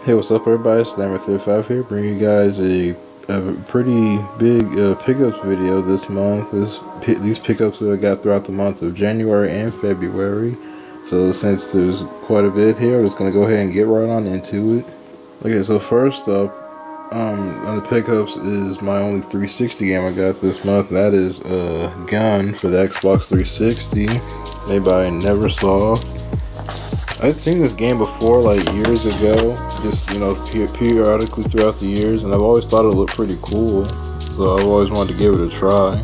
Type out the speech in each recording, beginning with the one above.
Hey, what's up, everybody? It's Slammer35 here, bringing you guys a pretty big pickups video this month. These pickups that I got throughout the month of January and February. So since there's quite a bit here, I'm just gonna go ahead and get right on into it. Okay, so first up on the pickups is my only 360 game I got this month. And that is Gun for the Xbox 360, made by Neversoft. I'd seen this game before, like years ago, just, you know, periodically throughout the years, and I've always thought it looked pretty cool, so I've always wanted to give it a try.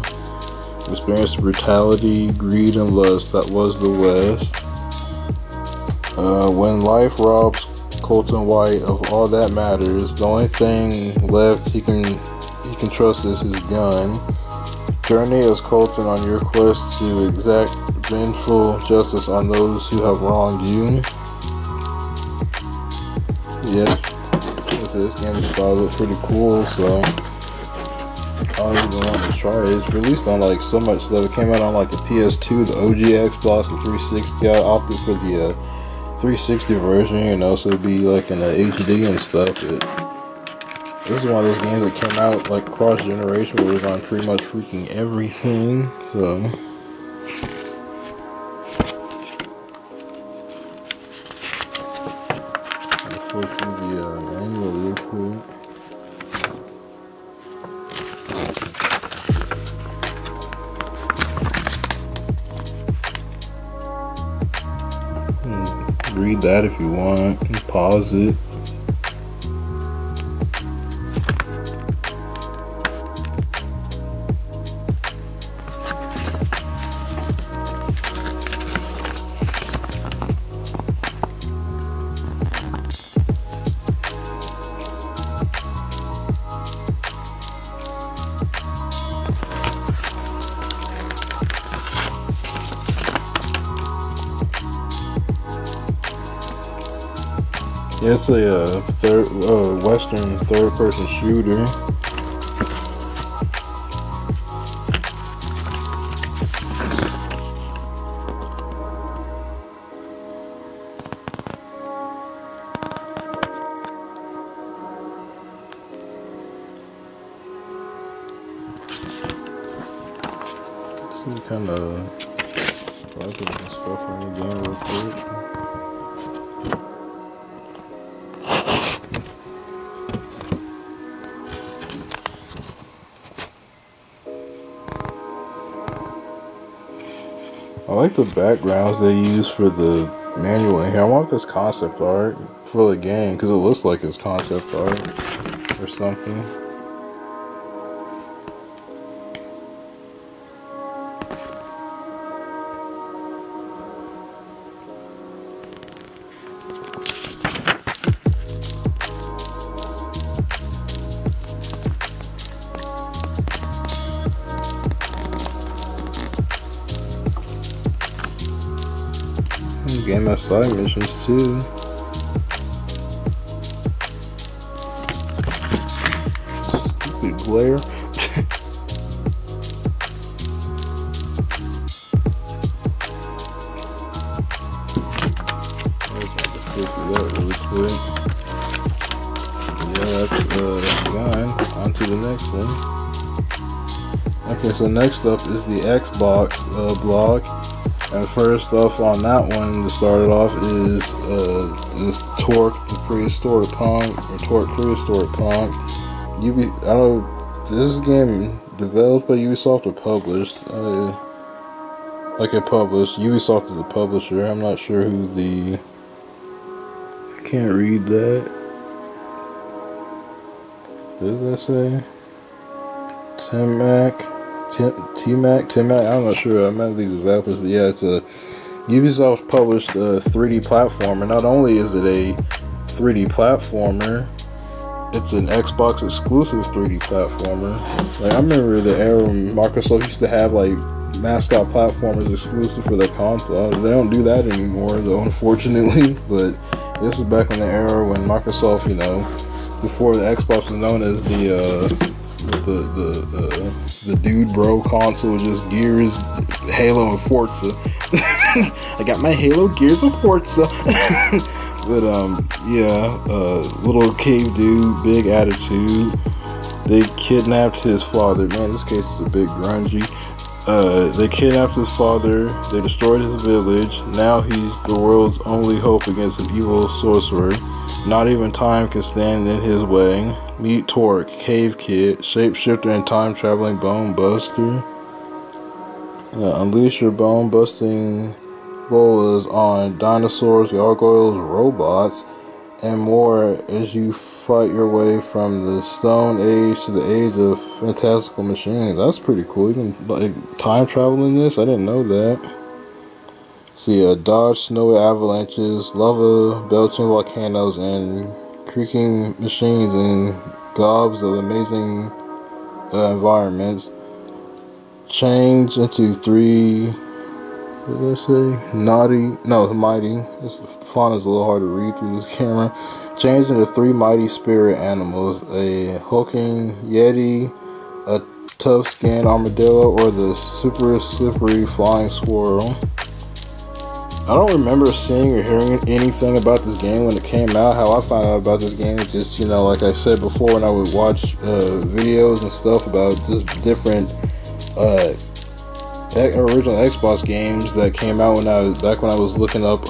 Experienced the brutality, greed, and lust that was the West. When life robs Colton White of all that matters, the only thing left he can trust is his gun. Journey as Colton on your quest to exact vengeful justice on those who have wronged you. Yeah, this game just thought it looked pretty cool, so I don't even want to try it. It's released on like so much stuff. It came out on like the PS2, the OG Xbox, the 360. I opted for the 360 version, you know, so it'd be like in the HD and stuff. But this is one of those games that came out like cross generation, where it was on pretty much freaking everything. So let's go through the manual real quick. Read that if you want. Pause it. Yeah, it's a Western third-person shooter. Some kind of buttons and stuff on the game real quick. I like the backgrounds they use for the manual in here. I want this concept art for the game because it looks like it's concept art or something. Game has side missions too. Stupid glare. Really quick. Yeah, that's gone. On to the next one. Okay, so next up is the Xbox blog. And first off on that one, to start it off, is this Torque Prehistoric Punk, or Torque Prehistoric Punk. I don't. This game developed by Ubisoft or published. Ubisoft is the publisher. I'm not sure who the. I can't read that. What does that say? T-Mac, I'm not sure. I'm not the developers, but yeah, it's a Ubisoft published 3D platformer. Not only is it a 3D platformer, it's an Xbox exclusive 3D platformer. Like, I remember the era when Microsoft used to have like mascot platformers exclusive for their console. They don't do that anymore, though, unfortunately. But this is back in the era when Microsoft, you know, before the Xbox was known as the dude bro console, just Gears, Halo, and Forza. I got my Halo, Gears, and Forza. But yeah, little cave dude, big attitude. They kidnapped his father. Man, this case is a bit grungy. They kidnapped his father. They destroyed his village. Now he's the world's only hope against an evil sorcerer. Not even time can stand in his way. Meet Torque, Cave Kid, shapeshifter and time-traveling bone buster. Unleash your bone-busting bolas on dinosaurs, gargoyles, robots, and more as you fight your way from the Stone Age to the age of fantastical machines. That's pretty cool. You can like time travel in this. I didn't know that. See, dodge snowy avalanches, lava belching volcanoes, and creaking machines in gobs of amazing environments. Change into three. What did I say? Mighty. This font is a little hard to read through this camera. Change into three mighty spirit animals: a hulking yeti, a tough-skinned armadillo, or the super slippery flying squirrel. I don't remember seeing or hearing anything about this game when it came out. How I found out about this game is just, you know, like I said before, when I would watch videos and stuff about just different original Xbox games that came out when I was looking up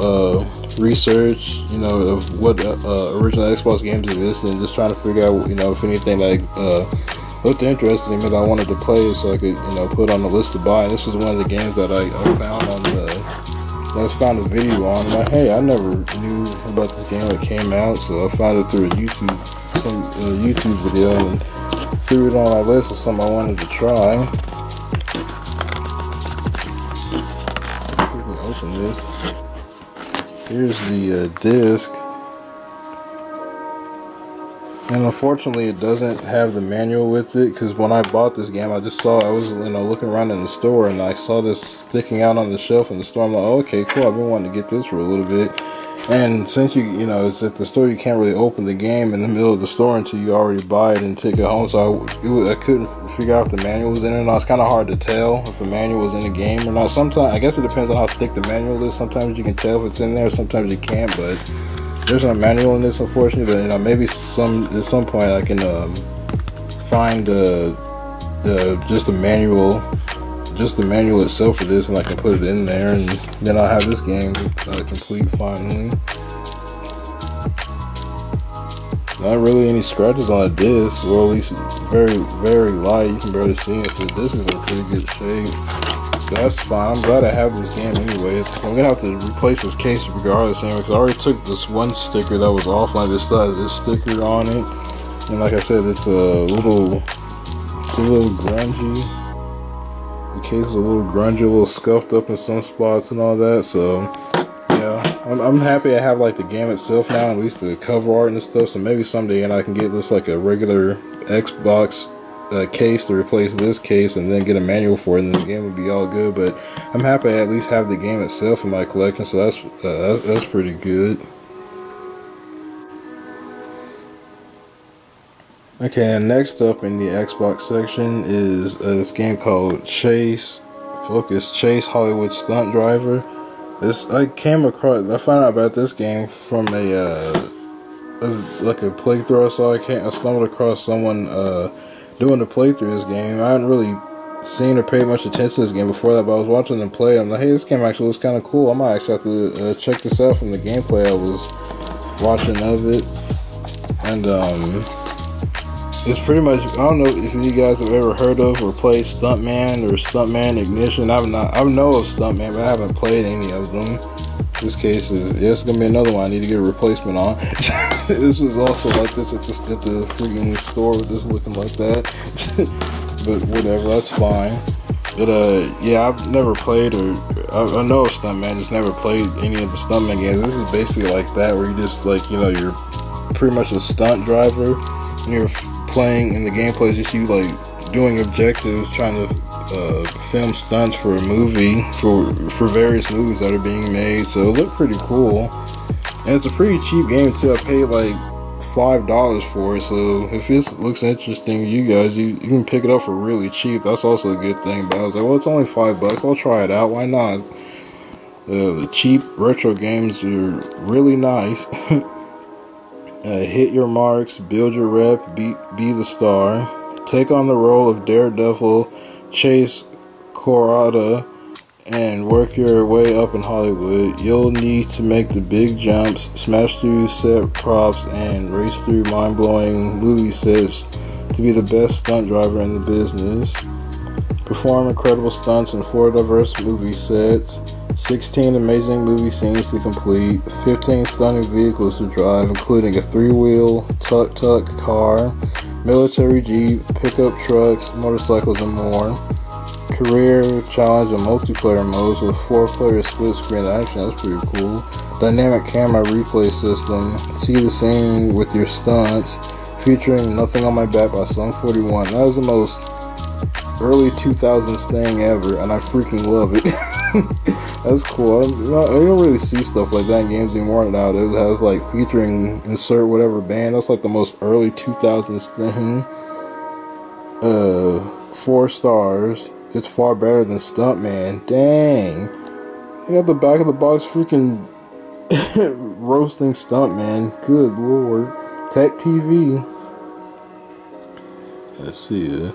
research, you know, of what original Xbox games exist, and just trying to figure out, you know, if anything like looked interesting that I wanted to play, so I could, you know, put on the list to buy. And this was one of the games that I found on found a video on. Like, hey, I never knew about this game when it came out, so I found it through a YouTube video and threw it on my list as something I wanted to try. Open this. Here's the disc, and unfortunately it doesn't have the manual with it, because when I bought this game I was, you know, looking around in the store and I saw this sticking out on the shelf in the store. I'm like, oh, okay, cool, I've been wanting to get this for a little bit. And since you know, it's at the store, you can't really open the game in the middle of the store until you already buy it and take it home. So I couldn't figure out if the manual was in it or not. It's kind of hard to tell if the manual was in the game or not. Sometimes, I guess it depends on how thick the manual is. Sometimes you can tell if it's in there, sometimes you can't. But there's no manual in this, unfortunately. But, you know, maybe at some point I can find just the manual itself for this, and I can put it in there, and then I'll have this game complete finally. Not really any scratches on the disc, or at least very, very light. You can barely see it, so this is in pretty good shape. So that's fine. I'm glad I have this game anyways. I'm gonna have to replace this case regardless anyway, because I already took this one sticker that was off, and I just still has this sticker on it. And like I said, it's a little grungy. The case is a little grungy, a little scuffed up in some spots and all that. So yeah, I'm happy I have like the game itself now, at least the cover art and stuff. So maybe someday, and I can get this like a regular Xbox case to replace this case, and then get a manual for it, and the game would be all good. But I'm happy I at least have the game itself in my collection, so that's pretty good. Okay, and next up in the Xbox section is this game called Chase Hollywood Stunt Driver. I found out about this game from a playthrough I saw. I stumbled across someone doing a playthrough of this game. I hadn't really seen or paid much attention to this game before that, but I was watching them play. I'm like, hey, this game actually looks kind of cool. I might actually have to check this out from the gameplay I was watching of it. And it's pretty much, I don't know if you guys have ever heard of or played Stuntman or Stuntman Ignition. I know of Stuntman, but I haven't played any of them. This case it's gonna be another one I need to get a replacement on. This was also like this at the freaking store with this looking like that. But whatever, that's fine. But yeah, I've never played, or I know of Stuntman, just never played any of the Stuntman games. This is basically like that, where you just, like, you know, you're pretty much a stunt driver, and you're playing in the gameplay, just you like doing objectives, trying to film stunts for a movie, for various movies that are being made. So it looked pretty cool, and it's a pretty cheap game too. I paid like $5 for it, so if this looks interesting to you guys, you can pick it up for really cheap. That's also a good thing. But I was like, well, it's only $5, I'll try it out, why not? The cheap retro games are really nice. Hit your marks, build your rep, be the star. Take on the role of Daredevil, chase Corada, and work your way up in Hollywood. You'll need to make the big jumps, smash through set props, and race through mind-blowing movie sets to be the best stunt driver in the business. Perform incredible stunts in 4 diverse movie sets, 16 amazing movie scenes to complete, 15 stunning vehicles to drive, including a 3-wheel tuk-tuk car, military jeep, pickup trucks, motorcycles, and more. Career challenge and multiplayer modes with 4-player split screen action. That's pretty cool. Dynamic camera replay system. See the scene with your stunts. Featuring Nothing on My Back by Sum 41. That is the most early 2000s thing ever, and I freaking love it. That's cool. I don't really see stuff like that in games anymore nowadays. It has like featuring insert whatever band. That's like the most early 2000s thing. 4 stars. It's far better than Stuntman. Dang. You got the back of the box freaking roasting Stuntman. Good lord. Tech TV. Let's see.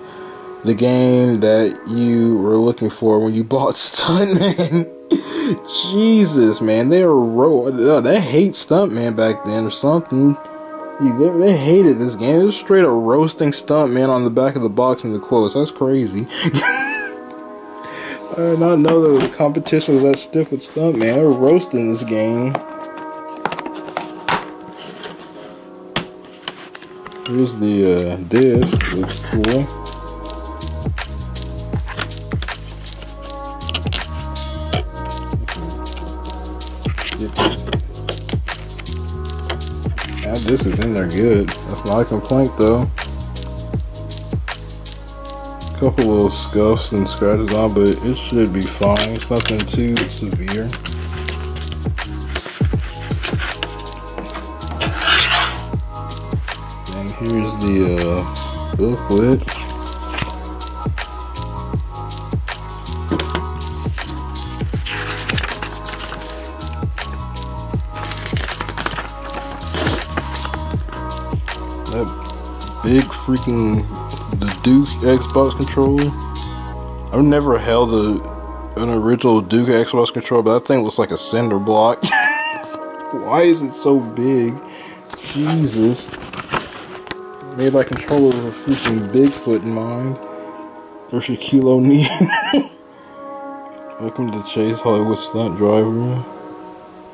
The game that you were looking for when you bought Stuntman. Jesus, man. They hate Stuntman back then or something. They hated this game. It was straight up roasting Stuntman on the back of the box in the quotes. That's crazy. I did not know that the competition was that stiff with Stuntman. They were roasting this game. Here's the disc. Looks cool. Yeah, this is in there good. That's not a complaint though. Couple little scuffs and scratches on, but it should be fine. It's nothing too severe. And here's the booklet. That big freaking the Duke Xbox controller. I've never held an original Duke Xbox controller, but that thing looks like a cinder block. Why is it so big? Jesus. Made that controller with a freaking Bigfoot in mind. Or Shaquille O'Neal. Welcome to Chase Hollywood Stunt Driver.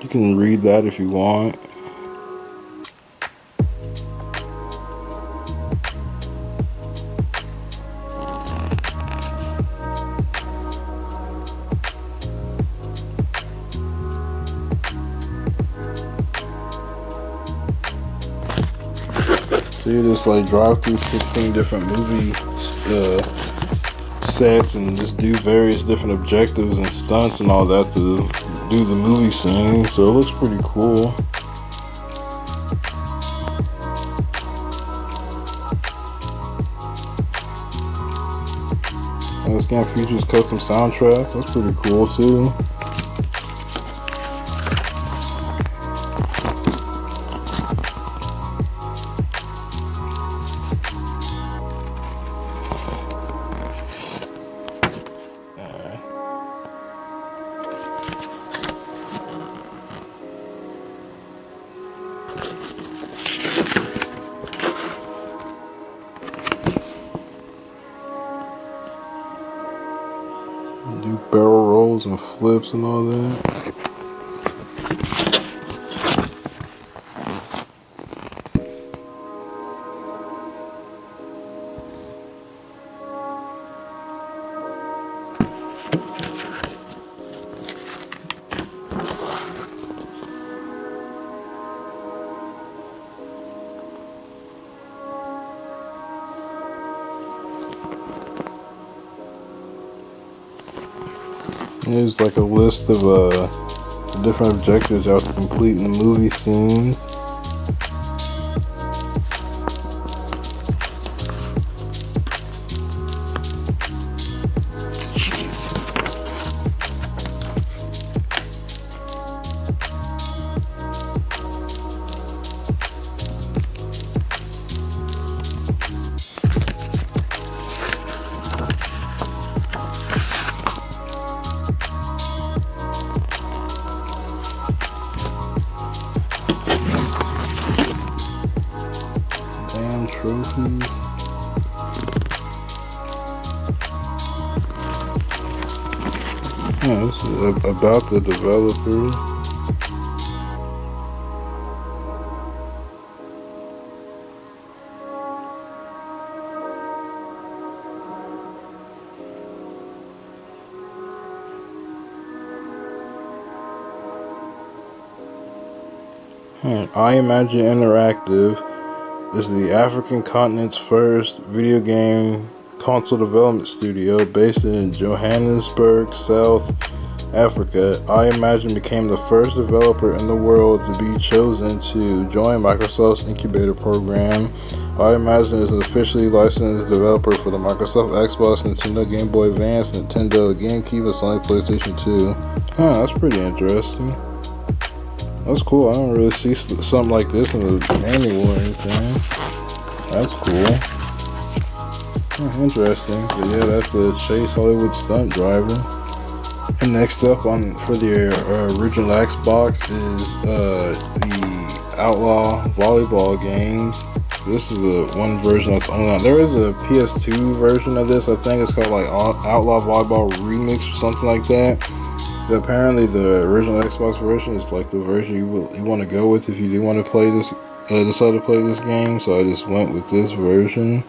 You can read that if you want. So you just like drive through 16 different movie sets and just do various different objectives and stunts and all that to do the movie scene. So it looks pretty cool. And this game features custom soundtrack. That's pretty cool too. Do barrel rolls and flips and all that. Here's like a list of the different objectives you have to complete in the movie scenes. trophies. Yeah, this is about the developer. I Imagine Interactive is the African continent's first video game console development studio based in Johannesburg, South Africa. I Imagine became the first developer in the world to be chosen to join Microsoft's incubator program. I Imagine is an officially licensed developer for the Microsoft Xbox, Nintendo Game Boy Advance, Nintendo GameCube, and Sony PlayStation 2. That's pretty interesting. That's cool. I don't really see something like this in the manual or anything. That's cool. Interesting. But yeah, that's a Chase Hollywood stunt driver. And next up for the original Xbox is the Outlaw Volleyball games. This is the one version that's online. There is a PS2 version of this. I think it's called like Outlaw Volleyball Remix or something like that. But apparently the original Xbox version is like the version you want to go with if you do want to play this, decide to play this game. So I just went with this version.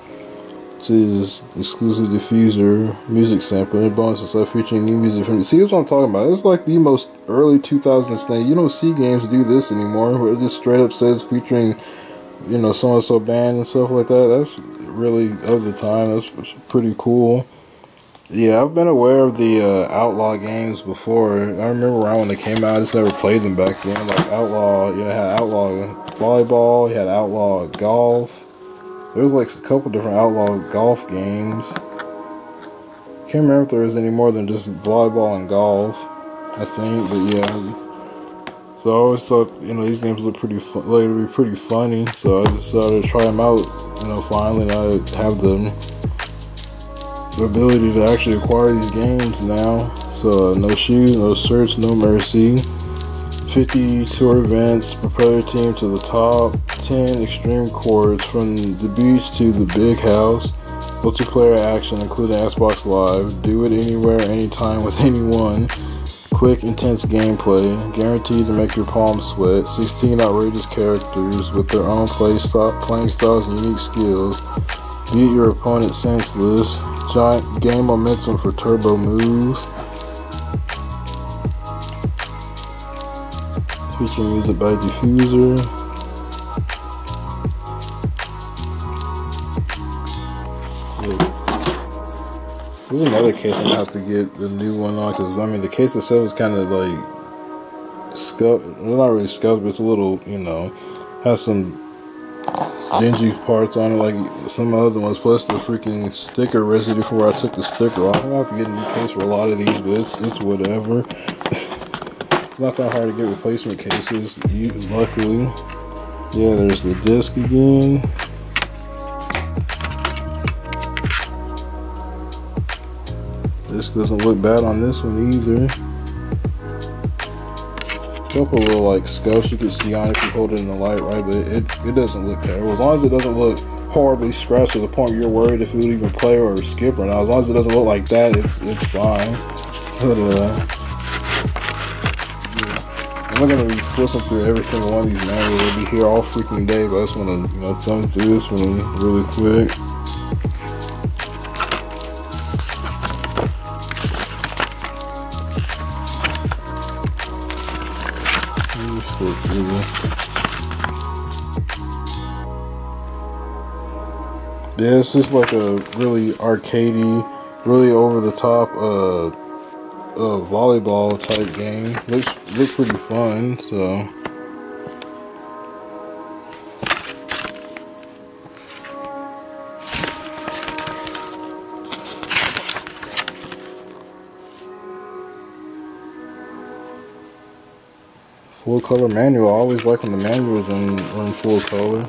This is exclusive diffuser music sampler and bonus and stuff featuring new music from. See, that's what I'm talking about. It's like the most early 2000s thing. You don't see games do this anymore, where it just straight up says featuring, you know, so and so band and stuff like that. That's really of the time. That's pretty cool. Yeah, I've been aware of the Outlaw games before. I remember around when they came out. I just never played them back then. Like Outlaw, you know, had Outlaw Volleyball, you had Outlaw Golf. There was like a couple different Outlaw golf games. Can't remember if there was any more than just volleyball and golf, I think. But yeah, so I always thought, you know, these games look pretty like to be pretty funny. So I decided to try them out. You know, finally I have the ability to actually acquire these games now. So no shoes, no search, no mercy. 50 tour events, propeller team to the top, 10 extreme courts from the beach to the big house, multiplayer action including Xbox Live, do it anywhere, anytime with anyone, quick intense gameplay, guaranteed to make your palms sweat, 16 outrageous characters with their own playing styles and unique skills, beat your opponent senseless, giant game momentum for turbo moves, featuring music by Diffuser. This is another case I'm gonna have to get the new one on, because I mean the case itself is kind of like scuffed. Well, not really scuffed, but it's a little, you know, has some dingy parts on it like some other ones. Plus the freaking sticker residue from where I took the sticker off. I'm gonna have to get a new case for a lot of these, but it's whatever. It's not that hard to get replacement cases, luckily. Yeah, there's the disc again. This doesn't look bad on this one either. Couple little like scuffs you can see on it if you hold it in the light right, but it doesn't look terrible. As long as it doesn't look horribly scratched to the point you're worried if it would even play or skip or not. As long as it doesn't look like that, it's fine. But I'm not gonna be flipping through every single one of these manuals. We'll be here all freaking day, but I just wanna, you know, thumb through this one really quick. Yeah, it's just like a really arcadey, really over the top volleyball type game. Looks pretty fun, so. Full color manual. I always like when the manuals are in full color.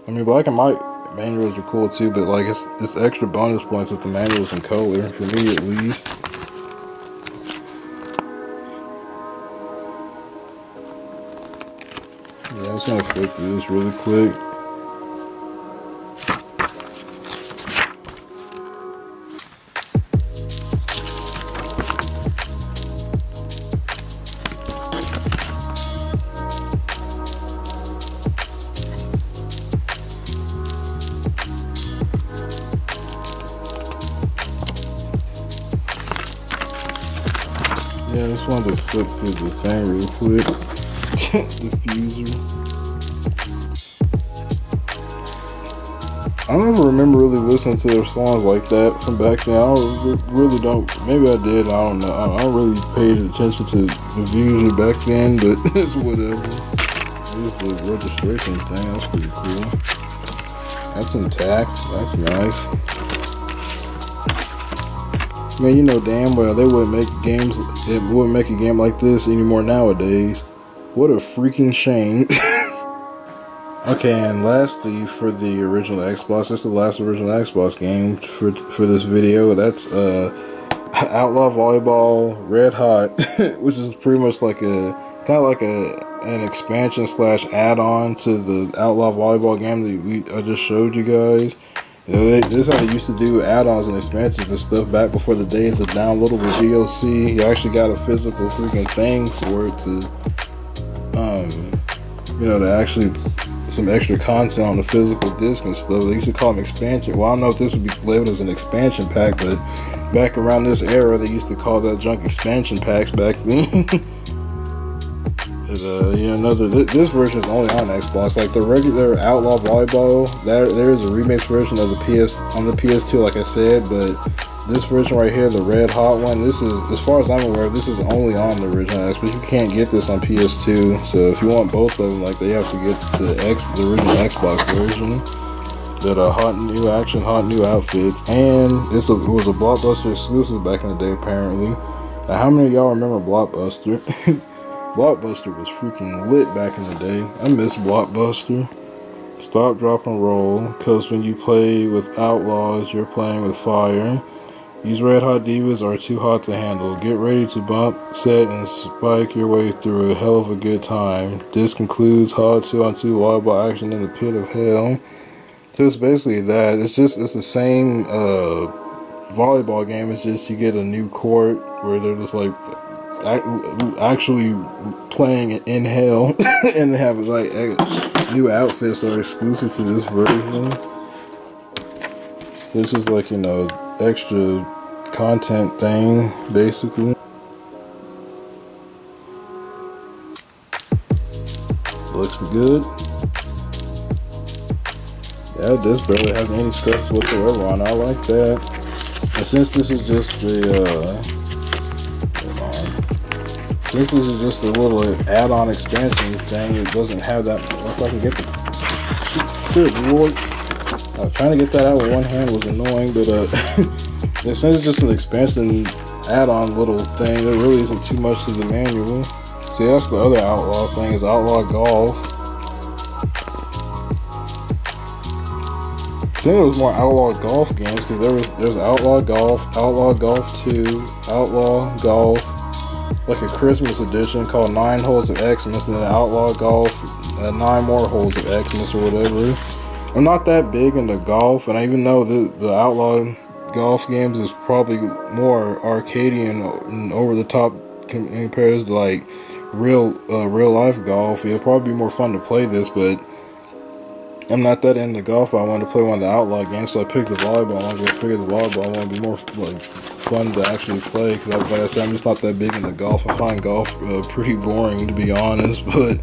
I mean, black and white manuals are cool too, but like it's extra bonus points with the manuals in color, for me at least. Yeah, I'm just gonna flip through this really quick. just wanted to flip through the thing real quick. Diffuser. I don't ever remember really listening to their songs like that from back then. I really don't. Maybe I did. I don't know. I don't really paid attention to the views back then, but it's whatever. There's the registration thing. That's pretty cool. That's intact. That's nice. Man, you know damn well they wouldn't make games. They wouldn't make a game like this anymore nowadays. What a freaking shame. Okay, and lastly, for the original Xbox, this is the last original Xbox game for this video. That's Outlaw Volleyball Red Hot, which is pretty much like an expansion / add-on to the Outlaw Volleyball game that I just showed you guys. You know, this is how they used to do add-ons and expansions and stuff back before the days of downloadable DLC. You actually got a physical freaking thing for it to, you know, to actually some extra content on the physical disc and stuff. They used to call them expansion. Well, I don't know if this would be labeled as an expansion pack, but back around this era, they used to call that junk expansion packs back then. Yeah, this version is only on Xbox. Like the regular Outlaw Volleyball, there is a remix version of the PS2, like I said, but this version right here, the Red Hot one, this is, as far as I'm aware, this is only on the original Xbox. You can't get this on PS2. So if you want both of them, like they have to get the original Xbox version. That hot new action, hot new outfits, and it was a Blockbuster exclusive back in the day apparently. Now, how many of y'all remember Blockbuster? Blockbuster was freaking lit back in the day. I miss Blockbuster. Stop, drop, and roll. Because when you play with outlaws, you're playing with fire. These red hot divas are too hot to handle. Get ready to bump, set, and spike your way through a hell of a good time. This concludes hard 2-on-2 volleyball action in the pit of hell. So it's basically that. It's the same volleyball game. It's just you get a new court where they're just like actually playing in hell, and they have like new outfits that are exclusive to this version. So it's just like, you know, extra content thing basically. Looks good. Yeah, this barely has any scratches whatsoever on it. I like that. And since this is just since this is just a little add-on expansion thing, it doesn't have that. If I can get the good lord, trying to get that out with one hand was annoying, but and since it's just an expansion add-on little thing, there really isn't too much to the manual. See, that's the other Outlaw thing, is Outlaw Golf. I think there was more Outlaw Golf games, because there's Outlaw Golf, Outlaw Golf 2, Outlaw Golf, like a Christmas edition called 9 Holes of Xmas, and then Outlaw Golf, 9 more holes of Xmas or whatever. I'm not that big into golf, and I even know the Outlaw Golf games is probably more arcadey and over the top compared to like real life golf. It'll probably be more fun to play this, but I'm not that into golf. But I wanted to play one of the Outlaw games, so I picked the volleyball one. I figured the volleyball one would be more like fun to actually play, because like I said, I'm just not that big into golf. I find golf pretty boring, to be honest. But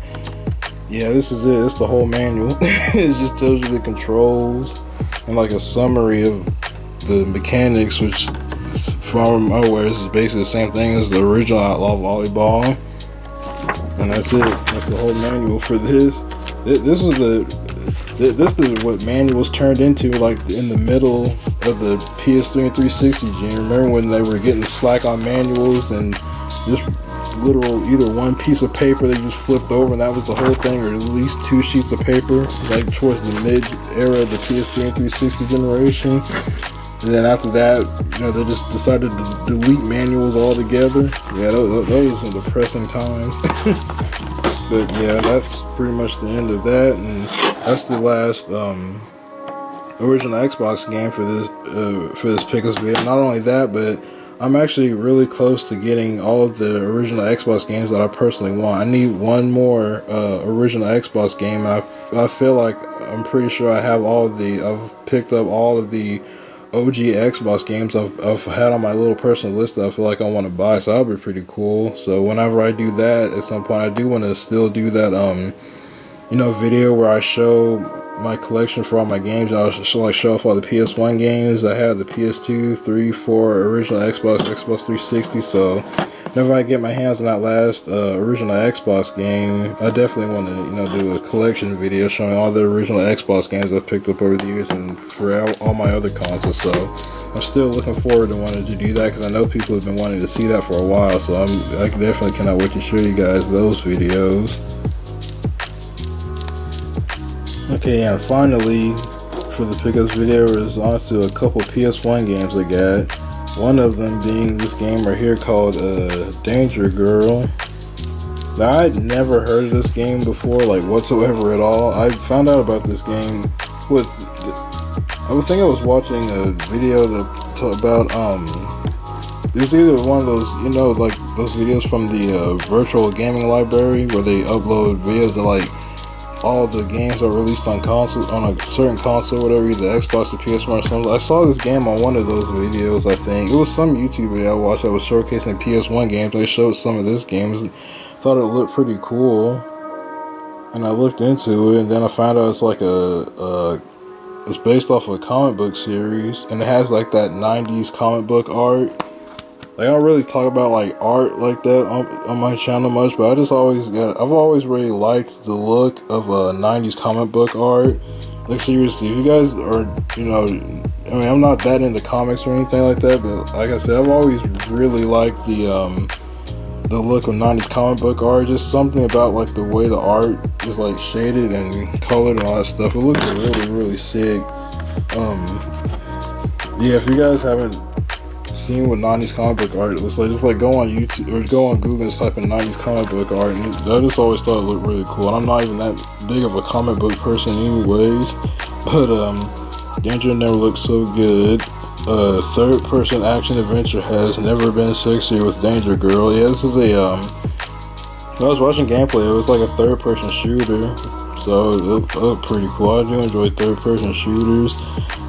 yeah, this is it. It's the whole manual. It just tells you the controls and like a summary of the mechanics, which from my aware is basically the same thing as the original Outlaw Volleyball. And that's it. That's the whole manual for this. This is what manuals turned into, like in the middle of the PS3 and 360 gen. Remember when they were getting slack on manuals, and just literal either one piece of paper they just flipped over and that was the whole thing, or at least 2 sheets of paper, like towards the mid era of the PS3 and 360 generation. And then after that, you know, they just decided to delete manuals altogether. Yeah, those were some depressing times. But yeah, that's pretty much the end of that, and that's the last original Xbox game for this pickups video. Not only that, but I'm actually really close to getting all of the original Xbox games that I personally want. I need one more original Xbox game, and I feel like I'm pretty sure I have I've picked up all of the OG Xbox games I've had on my little personal list that I feel like I want to buy, so that'll be pretty cool. So whenever I do that, at some point I do want to still do that video where I show my collection for all my games. I'll show off all the PS1 games. I have the PS2, 3, 4, original Xbox 360. So whenever I get my hands on that last original Xbox game, I definitely want to do a collection video showing all the original Xbox games I've picked up over the years and for all my other consoles. So I'm still looking forward to wanting to do that because I know people have been wanting to see that for a while. So I definitely cannot wait to show you guys those videos. Okay, and finally, for the pickups video, is on to a couple PS1 games I got. One of them being this game right here called Danger Girl. Now, I'd never heard of this game before, like whatsoever at all. I found out about this game with, I think I was watching a video about, it was either one of those, like those videos from the virtual gaming library where they upload videos of like, all the games are released on console, on a certain console, whatever, either Xbox or PS1 or something. I saw this game on one of those videos. I think it was some YouTube video I watched that was showcasing PS1 games. They showed some of this games. Thought it looked pretty cool, and I looked into it, and then I found out it's like it's based off of a comic book series, and it has like that 90s comic book art. Like, I don't really talk about like art like that on my channel much, but I've always really liked the look of 90s comic book art. Like, seriously, if you guys are, I'm not that into comics or anything like that, but like I said, I've always really liked the look of 90s comic book art. Just something about like the way the art is like shaded and colored and all that stuff. It looks really, really sick. Yeah, if you guys haven't seen what 90s comic book art looks like, just like go on YouTube or go on Google and type in 90s comic book art, and I just always thought it looked really cool. And I'm not even that big of a comic book person anyways, but Danger never looked so good. Third person action adventure has never been sexier with Danger Girl. Yeah, this is I was watching gameplay, it was like a third person shooter, so it looked pretty cool. I do enjoy third person shooters.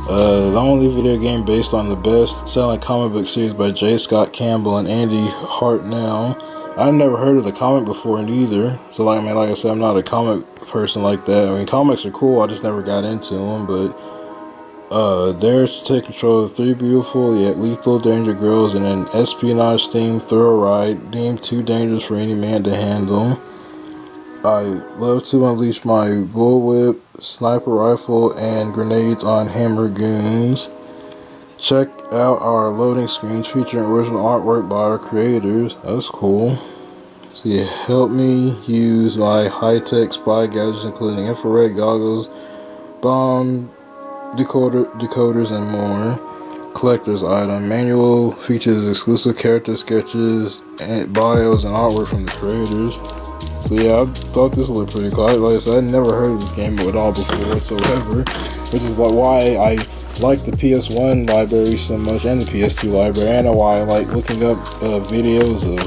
The only video game based on the best-selling comic book series by J. Scott Campbell and Andy Hartnell. I've never heard of the comic before neither. So, like I said, I'm not a comic person like that. I mean, comics are cool. I just never got into them. But dares to take control of 3 beautiful yet lethal danger girls in an espionage-themed thrill ride deemed too dangerous for any man to handle. I love to unleash my bullwhip, sniper rifle, and grenades on hammer goons. Check out our loading screens featuring original artwork by our creators. That's cool. See, help me use my high-tech spy gadgets including infrared goggles, bomb decoders, and more. Collector's item. Manual features exclusive character sketches, and bios, and artwork from the creators. So yeah, I thought this looked pretty cool. Like I said, I'd never heard of this game at all before whatsoever, which is why I like the PS1 library so much and the PS2 library, and why I like looking up videos of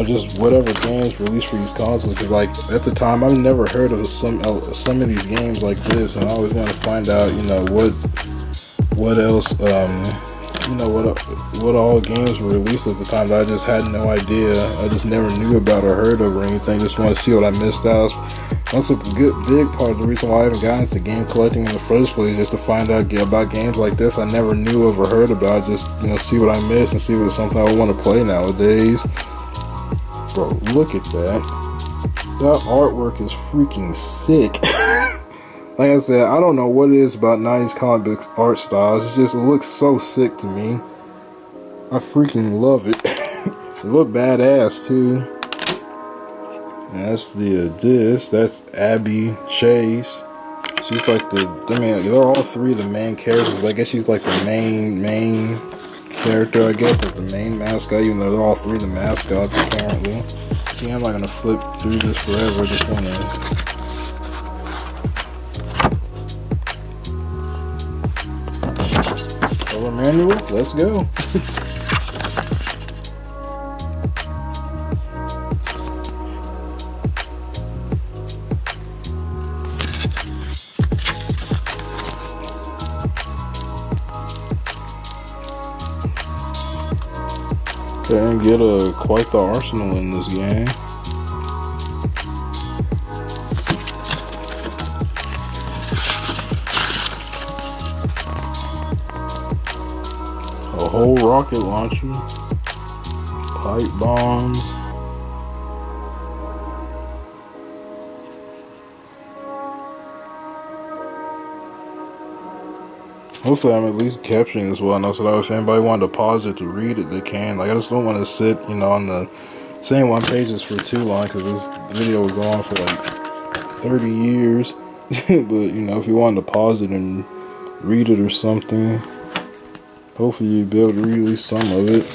just whatever games released for these consoles. Because like at the time, I've never heard of some of these games like this, and I always want to find out what else what all games were released at the time that I just had no idea. I just never knew about or heard of or anything. Just want to see what I missed out. That's a big part of the reason why I haven't gotten into game collecting in the first place, just to find out about games like this I never knew of or heard about. Just see what I missed and see if it's something I want to play nowadays. Bro, look at that. That artwork is freaking sick. Like I said, I don't know what it is about 90s comic book art styles. It looks so sick to me. I freaking love it. It look badass too. And that's that's Abby Chase. She's like they're all 3 the main characters, but I guess she's like the main character, I guess, like the main mascot, even though they're all 3 the mascots apparently. See, I'm not gonna flip through this forever, I just wanna manual. Let's go. And get quite the arsenal in this game. A whole rocket launcher, pipe bombs. Hopefully I'm at least capturing this well enough so that if anybody wanted to pause it to read it, they can. Like, I just don't want to sit, you know, on the same one pages for too long, because this video will go on for like 30 years. But, you know, if you wanted to pause it and read it or something, hopefully you'll be able to read at least some of it.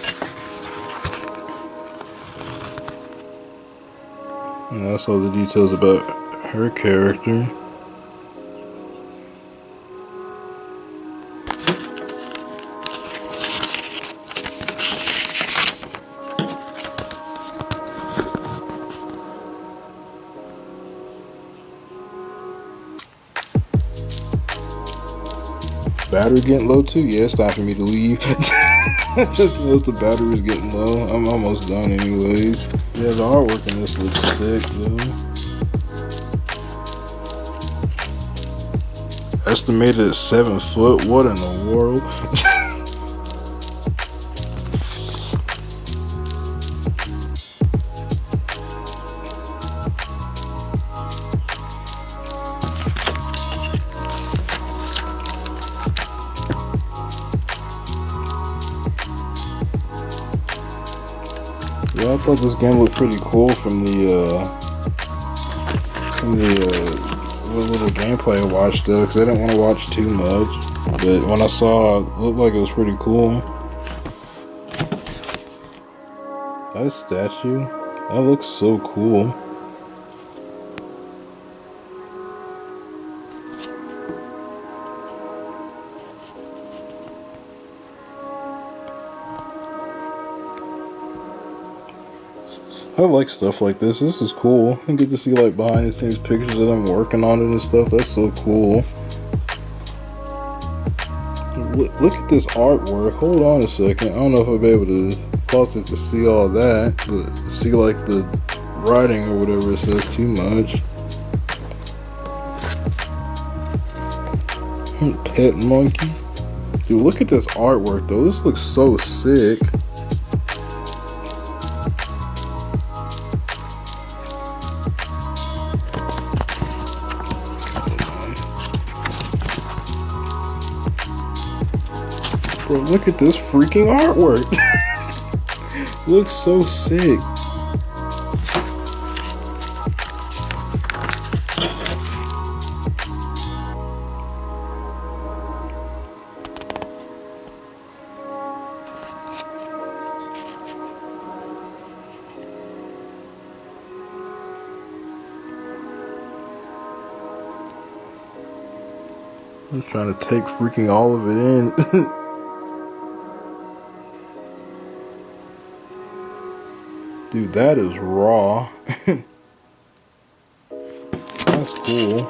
And that's all the details about her character. Battery getting low too? Yeah, it's time for me to leave. I just noticed the battery's getting low. I'm almost done anyways. Yeah, the artwork in this looks sick though. Estimated at 7 foot. What in the world? Yeah, I thought this game looked pretty cool from the little gameplay I watched though, because I didn't want to watch too much. But when I saw it, looked like it was pretty cool. That statue, that looks so cool. I like stuff like this. This is cool. I get to see like behind the scenes pictures of them working on it and stuff. That's so cool. Look at this artwork. Hold on a second. I don't know if I'll be able to pause it to see all that, but see like the writing or whatever it says too much. Pet monkey. Dude, look at this artwork though. This looks so sick. Bro, look at this freaking artwork. Looks so sick. I'm trying to take freaking all of it in. Dude, that is raw. That's cool.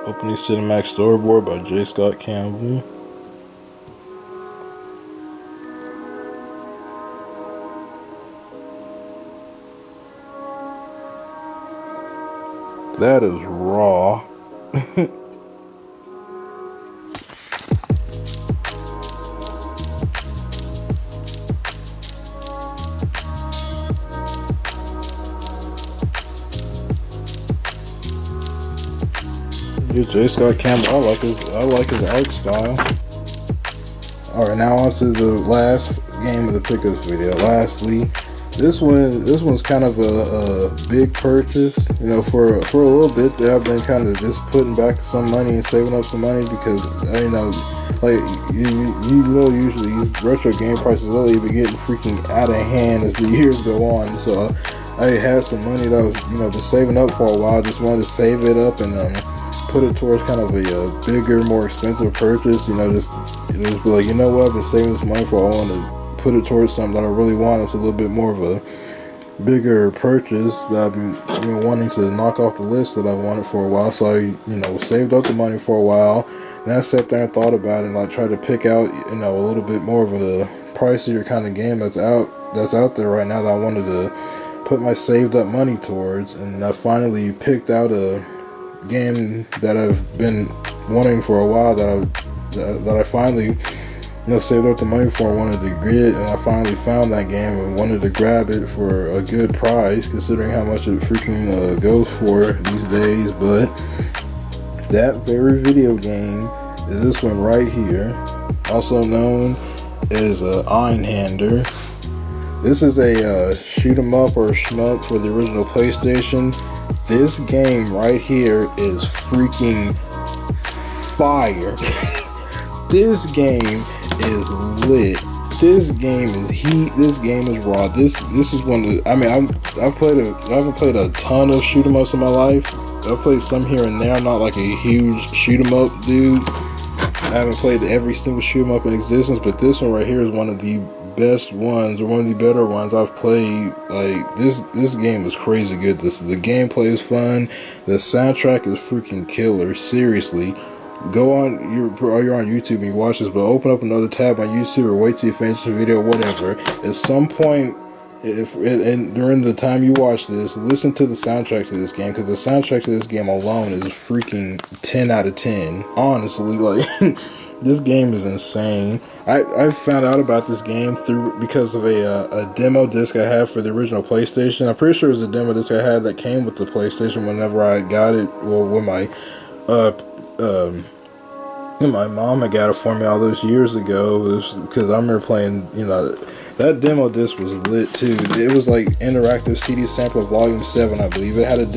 Opening cinematic storyboard by J. Scott Campbell. That is raw. Dude, J. Scott Campbell, I like his art style. Alright, now on to the last game of the pickups video. Lastly, this one's kind of a big purchase. You know, for a little bit there, I've been kind of just putting back some money and saving up some money because, you know, like you know, usually these retro game prices really be getting freaking out of hand as the years go on. So I had some money that I was, you know, been saving up for a while. Just wanted to save it up and put it towards kind of a bigger, more expensive purchase. You know, just be like, you know what, I've been saving this money for. I want to put it towards something that I really want. It's a little bit more of a, bigger purchase that I've been wanting to knock off the list that I wanted for a while. So I saved up the money for a while, and I sat there and thought about it, and I tried to pick out a little bit more of a pricier kind of game that's out there right now that I wanted to put my saved up money towards. And I finally picked out a game that I've been wanting for a while that I finally saved up the money for, I wanted to get, and I finally found that game and wanted to grab it for a good price considering how much it freaking goes for these days. But that very video game is this one right here, also known as Einhander. This is a shoot 'em up or shmup for the original PlayStation. This game right here is freaking fire. This game is lit. This game is heat. This game is raw. This is one of the, I haven't played a ton of shoot 'em ups in my life. I've played some here and there. I'm not like a huge shoot 'em up dude. I haven't played every single shoot 'em up in existence, but this one right here is one of the best ones, or one of the better ones I've played. Like this game is crazy good. The gameplay is fun. The soundtrack is freaking killer. Seriously. Go on, you're on YouTube and you watch this, but open up another tab on YouTube or wait till you finish the video, whatever. At some point, and during the time you watch this, listen to the soundtrack to this game, because the soundtrack to this game alone is freaking 10 out of 10. Honestly, like, this game is insane. I found out about this game because of a demo disc I had for the original PlayStation. I'm pretty sure it was a demo disc I had that came with the PlayStation whenever I got it, or when my mom had got it for me all those years ago, because I remember playing, that demo disc was lit too. It was like interactive CD sampler volume 7, I believe. It had a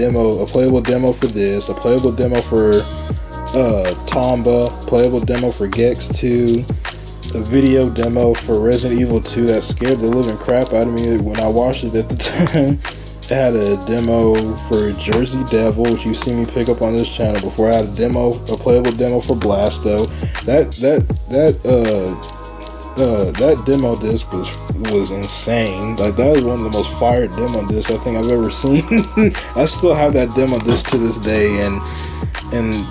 playable demo for this, a playable demo for Tomba, playable demo for Gex 2, a video demo for Resident Evil 2 that scared the living crap out of me when I watched it at the time. It had a demo for Jersey Devil, which you've seen me pick up on this channel before. I had a playable demo for Blasto. That demo disc was insane. Like, that was one of the most fired demo discs I think I've ever seen. I still have that demo disc to this day, and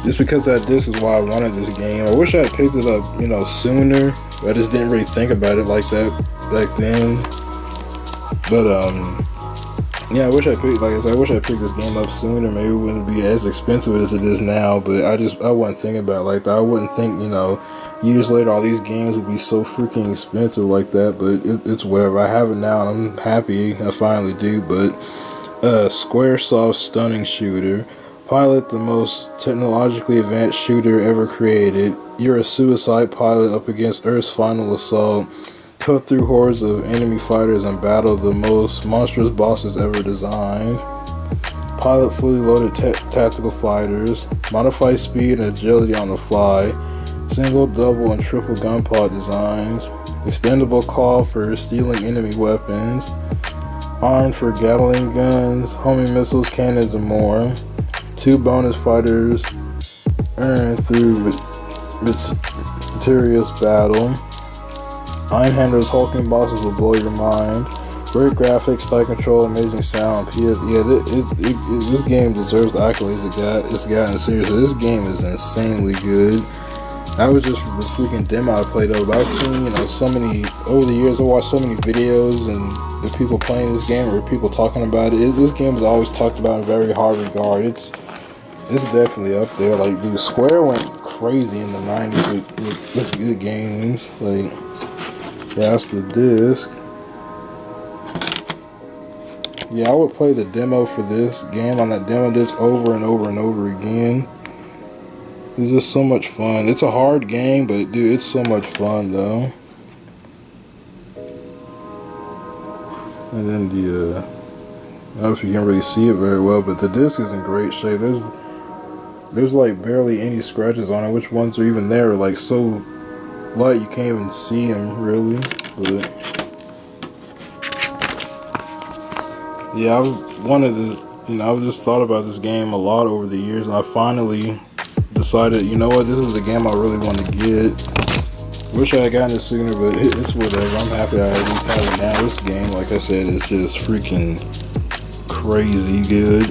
it's because that disc is why I wanted this game. I wish I had picked it up, sooner. I just didn't really think about it like that back then. But yeah, I wish I picked this game up sooner. Maybe it wouldn't be as expensive as it is now, but I wasn't thinking about it like that. I wouldn't think, years later all these games would be so freaking expensive like that, but it's whatever. I have it now and I'm happy I finally do. But Squaresoft's stunning shooter. Pilot the most technologically advanced shooter ever created. You're a suicide pilot up against Earth's final assault. Cut through hordes of enemy fighters and battle the most monstrous bosses ever designed. Pilot fully loaded tactical fighters. Modify speed and agility on the fly. Single, double, and triple gun pod designs. Extendable call for stealing enemy weapons. Armed for Gatling guns, homing missiles, cannons, and more. 2 bonus fighters earned through mysterious battle. Einhander's hulking bosses will blow your mind. Great graphics, tight control, amazing sound. This game deserves the accolades it's gotten. Seriously, this game is insanely good. That was just the freaking demo I played of. I've seen, so many, over the years, I watched so many videos and the people playing this game or people talking about it. This game is always talked about in very high regard. It's definitely up there. Like, dude, Square went crazy in the 90s with good games. Like, yeah, that's the disc. Yeah, I would play the demo for this game on that demo disc over and over and over again. It's just so much fun. It's a hard game, but dude, it's so much fun though. And then I don't know if you can really see it very well, but the disc is in great shape. There's like barely any scratches on it. Which ones are even there? Like, so light you can't even see them really. But yeah, I've just thought about this game a lot over the years. I finally decided, this is the game I really want to get. Wish I had gotten it sooner, but it's whatever. I'm happy I at least have it now. This game, like I said, is just freaking crazy good.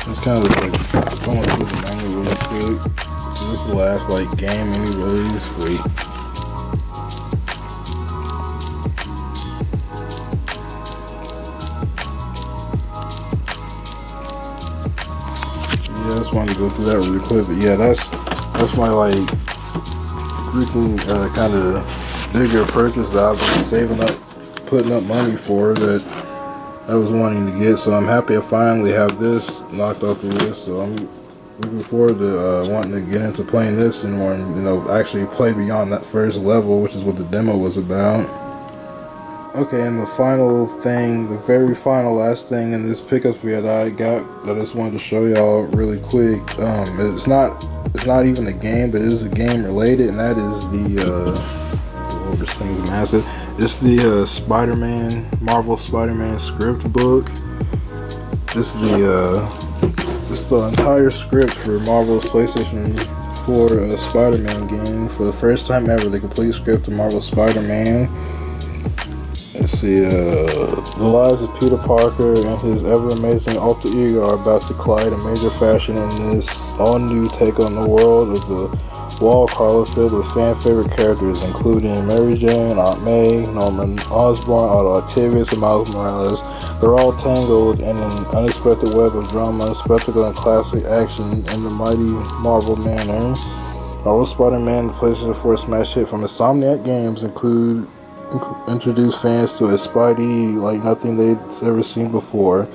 It's kind of like going through the manual really quick. So this is the last like game anyways. Wait. Yeah, I just wanted to go through that really quick, but yeah, that's my like freaking kind of bigger purchase that I've been saving up, putting up money for, that I was wanting to get. So I'm happy I finally have this knocked off the list. So I'm looking forward to wanting to get into playing this and more, you know, actually play beyond that first level, which is what the demo was about. Okay, and the final thing, the very final last thing in this pickup video that I got, that I just wanted to show y'all really quick. It's not even a game, but it is a game related, and that is the this thing is massive. It's the Marvel Spider-Man script book. This is the entire script for Marvel's PlayStation 4 Spider-Man game. For the first time ever, the complete script of Marvel Spider-Man. Let's see, the lives of Peter Parker and his ever-amazing alter ego are about to collide in major fashion in this all-new take on the world of the wall crawler filled with fan-favorite characters, including Mary Jane, Aunt May, Norman Osborn, Otto Octavius, and Miles Morales. They're all tangled in an unexpected web of drama, spectacle, and classic action in the mighty Marvel manner. Marvel Spider-Man, the PlayStation 4 smash hit from Insomniac Games, introduce fans to a Spidey like nothing they'd ever seen before.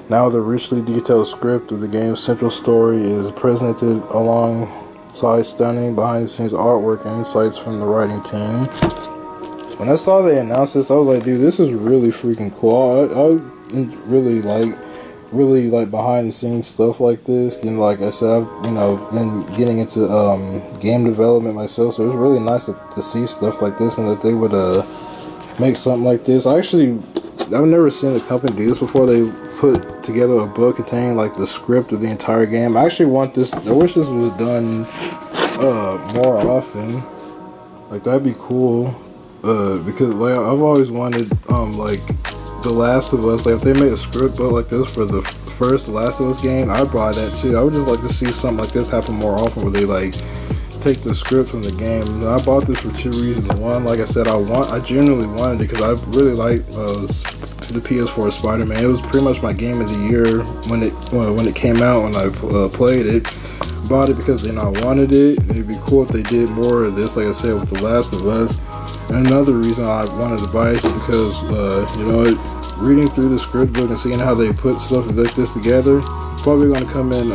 Now the richly detailed script of the game's central story is presented alongside stunning behind-the-scenes artwork and insights from the writing team. When I saw they announced this, I was like, dude, this is really freaking cool. I really like behind-the-scenes stuff like this. And like I said, I've been getting into game development myself, so it was really nice to see stuff like this, and that they would make something like this. I've never seen a company do this before. They put together a book containing like the script of the entire game. I actually want this. I wish this was done more often. Like, that'd be cool. Because like I've always wanted like The Last of Us. Like, if they made a script book like this for the first Last of Us game, I'd buy that too. I would just like to see something like this happen more often, where they like take the script from the game. And I bought this for two reasons. One, like I said, I genuinely wanted it because I really like the PS4 Spider-Man. It was pretty much my game of the year when it came out, when I played it. Bought it because I wanted it. It'd be cool if they did more of this, like I said, with The Last of Us. And another reason I wanted to buy it is because reading through the script book and seeing how they put stuff like this together, probably going to come in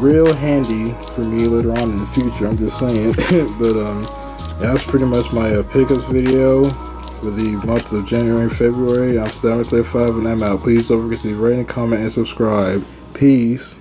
real handy for me later on in the future. I'm just saying. But yeah, that's pretty much my pickups video for the month of January and February. I'm Untitled Chapter 5, and I'm out. Please don't forget to rate and comment and subscribe. Peace.